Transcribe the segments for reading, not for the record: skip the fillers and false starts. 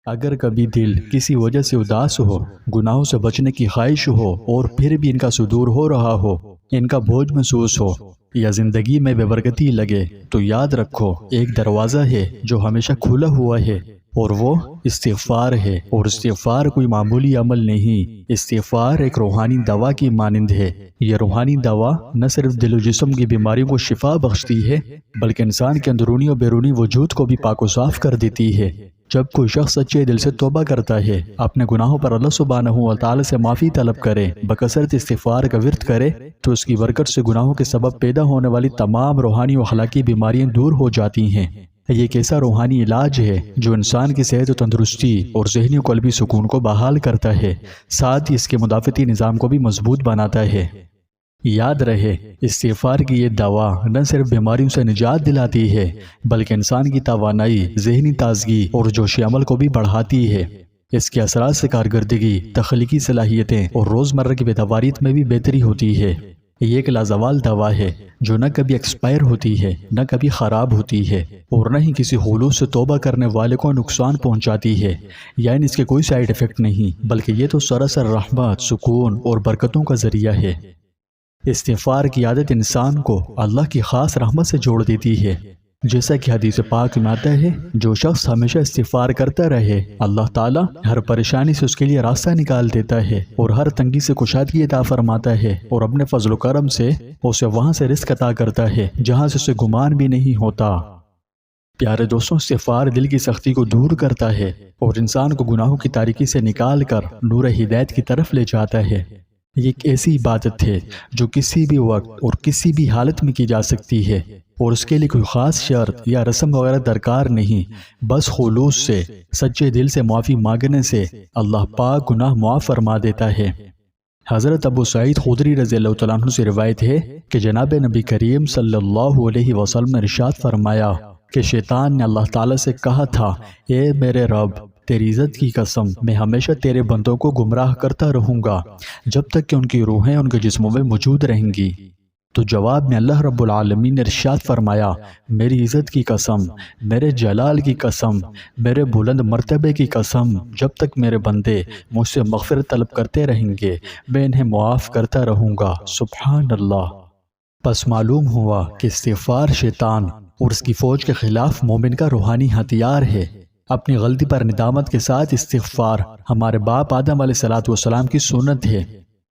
اگر کبھی دل کسی وجہ سے اداس ہو، گناہوں سے بچنے کی خواہش ہو اور پھر بھی ان کا صدور ہو رہا ہو، ان کا بوجھ محسوس ہو یا زندگی میں بے برکتی لگے، تو یاد رکھو ایک دروازہ ہے جو ہمیشہ کھلا ہوا ہے، اور وہ استغفار ہے۔ اور استغفار کوئی معمولی عمل نہیں، استغفار ایک روحانی دوا کی مانند ہے۔ یہ روحانی دوا نہ صرف دل و جسم کی بیماریوں کو شفا بخشتی ہے، بلکہ انسان کے اندرونی و بیرونی وجود کو بھی پاک و صاف کر دیتی ہے۔ جب کوئی شخص سچے دل سے توبہ کرتا ہے، اپنے گناہوں پر اللہ سبحانہ و تعالی سے معافی طلب کرے، بکثرت استغفار کا ورد کرے، تو اس کی برکت سے گناہوں کے سبب پیدا ہونے والی تمام روحانی و اخلاقی بیماریاں دور ہو جاتی ہیں۔ یہ ایک ایسا روحانی علاج ہے جو انسان کی صحت و تندرستی اور ذہنی و قلبی سکون کو بحال کرتا ہے، ساتھ ہی اس کے مدافعتی نظام کو بھی مضبوط بناتا ہے۔ یاد رہے، استغفار کی یہ دوا نہ صرف بیماریوں سے نجات دلاتی ہے، بلکہ انسان کی توانائی، ذہنی تازگی اور جوش عمل کو بھی بڑھاتی ہے۔ اس کے اثرات سے کارکردگی، تخلیقی صلاحیتیں اور روزمرہ کی بیداریت میں بھی بہتری ہوتی ہے۔ یہ ایک لازوال دوا ہے جو نہ کبھی ایکسپائر ہوتی ہے، نہ کبھی خراب ہوتی ہے، اور نہ ہی کسی خلوص سے توبہ کرنے والے کو نقصان پہنچاتی ہے۔ یعنی اس کے کوئی سائیڈ ایفیکٹ نہیں، بلکہ یہ تو سراسر رحمت، سکون اور برکتوں کا ذریعہ ہے۔ استغفار کی عادت انسان کو اللہ کی خاص رحمت سے جوڑ دیتی ہے، جیسا کہ حدیث پاک میں آتا ہے، جو شخص ہمیشہ استغفار کرتا رہے، اللہ تعالیٰ ہر پریشانی سے اس کے لیے راستہ نکال دیتا ہے اور ہر تنگی سے کشادگی عطا فرماتا ہے، اور اپنے فضل و کرم سے اسے وہاں سے رزق عطا کرتا ہے جہاں سے اسے گمان بھی نہیں ہوتا۔ پیارے دوستوں، استغفار دل کی سختی کو دور کرتا ہے اور انسان کو گناہوں کی تاریکی سے نکال کر نور ہدایت کی طرف لے جاتا ہے۔ یہ ایک ایسی عبادت ہے جو کسی بھی وقت اور کسی بھی حالت میں کی جا سکتی ہے، اور اس کے لیے کوئی خاص شرط یا رسم وغیرہ درکار نہیں، بس خلوص سے، سچے دل سے معافی مانگنے سے اللہ پاک گناہ معاف فرما دیتا ہے۔ حضرت ابو سعید خدری رضی اللہ تعالیٰ عنہ سے روایت ہے کہ جناب نبی کریم صلی اللہ علیہ وسلم نے ارشاد فرمایا کہ شیطان نے اللہ تعالیٰ سے کہا تھا، اے میرے رب، تیری عزت کی قسم، میں ہمیشہ تیرے بندوں کو گمراہ کرتا رہوں گا جب تک کہ ان کی روحیں ان کے جسموں میں موجود رہیں گی۔ تو جواب میں اللہ رب العالمین نے ارشاد فرمایا، میری عزت کی قسم، میرے جلال کی قسم، میرے بلند مرتبے کی قسم، جب تک میرے بندے مجھ سے مغفرت طلب کرتے رہیں گے، میں انہیں معاف کرتا رہوں گا۔ سبحان اللہ۔ پس معلوم ہوا کہ استغفار شیطان اور اس کی فوج کے خلاف مومن کا روحانی ہتھیار ہے۔ اپنی غلطی پر ندامت کے ساتھ استغفار ہمارے باپ آدم علیہ السلام کی سنت ہے،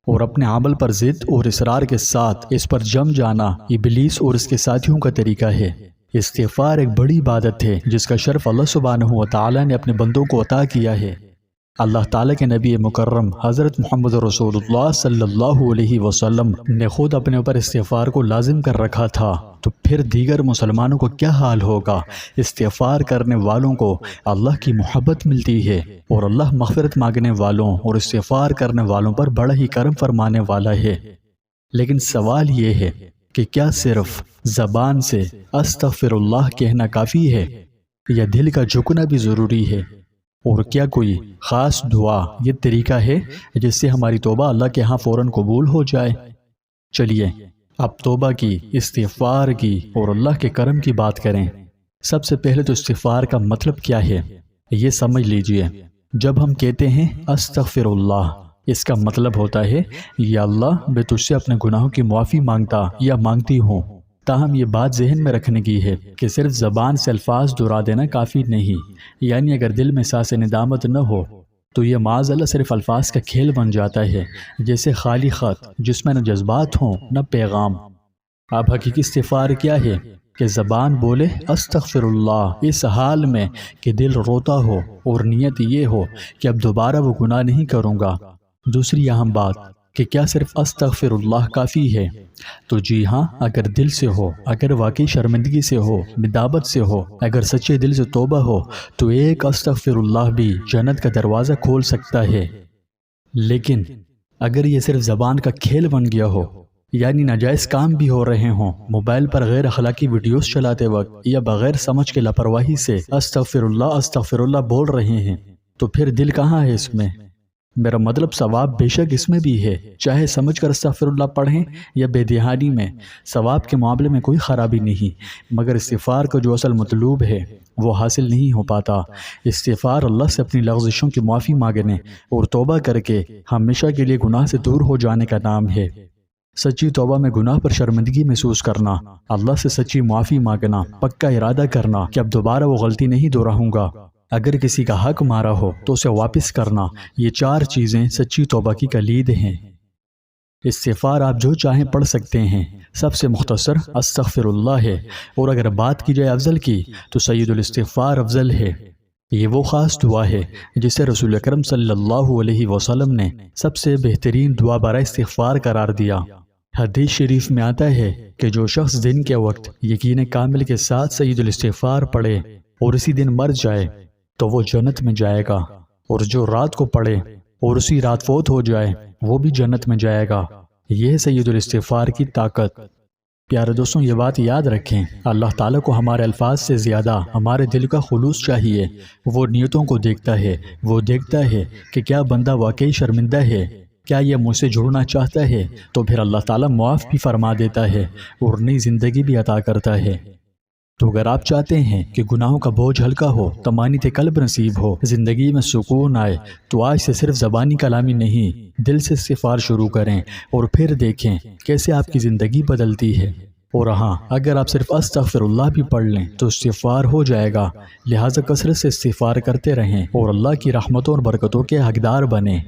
اور اپنے عمل پر ضد اور اصرار کے ساتھ اس پر جم جانا ابلیس اور اس کے ساتھیوں کا طریقہ ہے۔ استغفار ایک بڑی عبادت ہے جس کا شرف اللہ سبحانہ و تعالیٰ نے اپنے بندوں کو عطا کیا ہے۔ اللہ تعالیٰ کے نبی مکرم حضرت محمد رسول اللہ صلی اللہ علیہ وسلم نے خود اپنے اوپر استغفار کو لازم کر رکھا تھا، تو پھر دیگر مسلمانوں کو کیا حال ہوگا؟ استغفار کرنے والوں کو اللہ کی محبت ملتی ہے، اور اللہ مغفرت مانگنے والوں اور استغفار کرنے والوں پر بڑا ہی کرم فرمانے والا ہے۔ لیکن سوال یہ ہے کہ کیا صرف زبان سے استغفر اللہ کہنا کافی ہے، یا دل کا جھکنا بھی ضروری ہے؟ اور کیا کوئی خاص دعا یہ طریقہ ہے جس سے ہماری توبہ اللہ کے ہاں فوراً قبول ہو جائے؟ چلیے اب توبہ کی، استغفار کی اور اللہ کے کرم کی بات کریں۔ سب سے پہلے تو استغفار کا مطلب کیا ہے یہ سمجھ لیجئے۔ جب ہم کہتے ہیں استغفر اللہ، اس کا مطلب ہوتا ہے، یا اللہ میں تجھ سے اپنے گناہوں کی معافی مانگتا یا مانگتی ہوں۔ تاہم یہ بات ذہن میں رکھنے کی ہے کہ صرف زبان سے الفاظ دہرا دینا کافی نہیں، یعنی اگر دل میں احساس ندامت نہ ہو تو یہ معاذ اللہ صرف الفاظ کا کھیل بن جاتا ہے، جیسے خالی خط جس میں نہ جذبات ہوں نہ پیغام۔ اب حقیقی استغفار کیا ہے کہ زبان بولے استغفر اللہ اس حال میں کہ دل روتا ہو اور نیت یہ ہو کہ اب دوبارہ وہ گناہ نہیں کروں گا۔ دوسری اہم بات کہ کیا صرف استغفر اللہ کافی ہے؟ تو جی ہاں، اگر دل سے ہو، اگر واقعی شرمندگی سے ہو، ندامت سے ہو، اگر سچے دل سے توبہ ہو، تو ایک استغفر اللہ بھی جنت کا دروازہ کھول سکتا ہے۔ لیکن اگر یہ صرف زبان کا کھیل بن گیا ہو، یعنی ناجائز کام بھی ہو رہے ہوں، موبائل پر غیر اخلاقی ویڈیوز چلاتے وقت یا بغیر سمجھ کے لاپرواہی سے استغفر اللہ بول رہے ہیں، تو پھر دل کہاں ہے اس میں؟ میرا مطلب ثواب بے شک اس میں بھی ہے، چاہے سمجھ کر استغفر اللہ پڑھیں یا بے دہانی میں، ثواب کے معاملے میں کوئی خرابی نہیں، مگر استغفار کا جو اصل مطلوب ہے وہ حاصل نہیں ہو پاتا۔ استغفار اللہ سے اپنی لغزشوں کی معافی مانگنے اور توبہ کر کے ہمیشہ کے لیے گناہ سے دور ہو جانے کا نام ہے۔ سچی توبہ میں گناہ پر شرمندگی محسوس کرنا، اللہ سے سچی معافی مانگنا، پکا ارادہ کرنا کہ اب دوبارہ وہ غلطی نہیں دہراؤں گا، اگر کسی کا حق مارا ہو تو اسے واپس کرنا، یہ 4 چیزیں سچی توبہ کی کلید ہیں۔ استغفار آپ جو چاہیں پڑھ سکتے ہیں، سب سے مختصر استغفر اللہ ہے، اور اگر بات کی جائے افضل کی تو سید الاستغفار افضل ہے۔ یہ وہ خاص دعا ہے جسے رسول اکرم صلی اللہ علیہ وسلم نے سب سے بہترین دعا برائے استغفار قرار دیا۔ حدیث شریف میں آتا ہے کہ جو شخص دن کے وقت یقین کامل کے ساتھ سید الاستغفار پڑھے اور اسی دن مر جائے تو وہ جنت میں جائے گا، اور جو رات کو پڑھے اور اسی رات فوت ہو جائے وہ بھی جنت میں جائے گا۔ یہ ہے سید الاستغفار کی طاقت۔ پیارے دوستوں، یہ بات یاد رکھیں، اللہ تعالیٰ کو ہمارے الفاظ سے زیادہ ہمارے دل کا خلوص چاہیے۔ وہ نیتوں کو دیکھتا ہے، وہ دیکھتا ہے کہ کیا بندہ واقعی شرمندہ ہے، کیا یہ مجھ سے جڑنا چاہتا ہے، تو پھر اللہ تعالیٰ معاف بھی فرما دیتا ہے اور نئی زندگی بھی عطا کرتا ہے۔ تو اگر آپ چاہتے ہیں کہ گناہوں کا بوجھ ہلکا ہو، طمانینت قلب نصیب ہو، زندگی میں سکون آئے، تو آج سے صرف زبانی کلامی نہیں، دل سے استغفار شروع کریں اور پھر دیکھیں کیسے آپ کی زندگی بدلتی ہے۔ اور ہاں، اگر آپ صرف استغفر اللہ بھی پڑھ لیں تو استغفار ہو جائے گا، لہٰذا کثرت سے استغفار کرتے رہیں اور اللہ کی رحمتوں اور برکتوں کے حقدار بنیں۔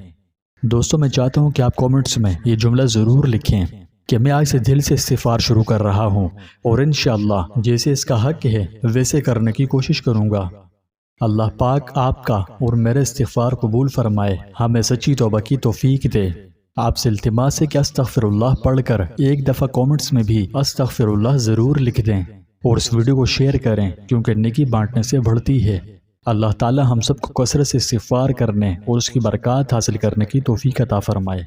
دوستوں، میں چاہتا ہوں کہ آپ کومنٹس میں یہ جملہ ضرور لکھیں کہ میں آج سے دل سے استغفار شروع کر رہا ہوں، اور انشاءاللہ جیسے اس کا حق ہے ویسے کرنے کی کوشش کروں گا۔ اللہ پاک آپ کا اور میرے استغفار قبول فرمائے، ہمیں سچی توبہ کی توفیق دے۔ آپ سے التماس ہے کہ استغفر اللہ پڑھ کر ایک دفعہ کومنٹس میں بھی استغفر اللہ ضرور لکھ دیں، اور اس ویڈیو کو شیئر کریں کیونکہ نیکی بانٹنے سے بڑھتی ہے۔ اللہ تعالی ہم سب کو کثرت سے استغفار کرنے اور اس کی برکات حاصل کرنے کی توفیق عطا فرمائے۔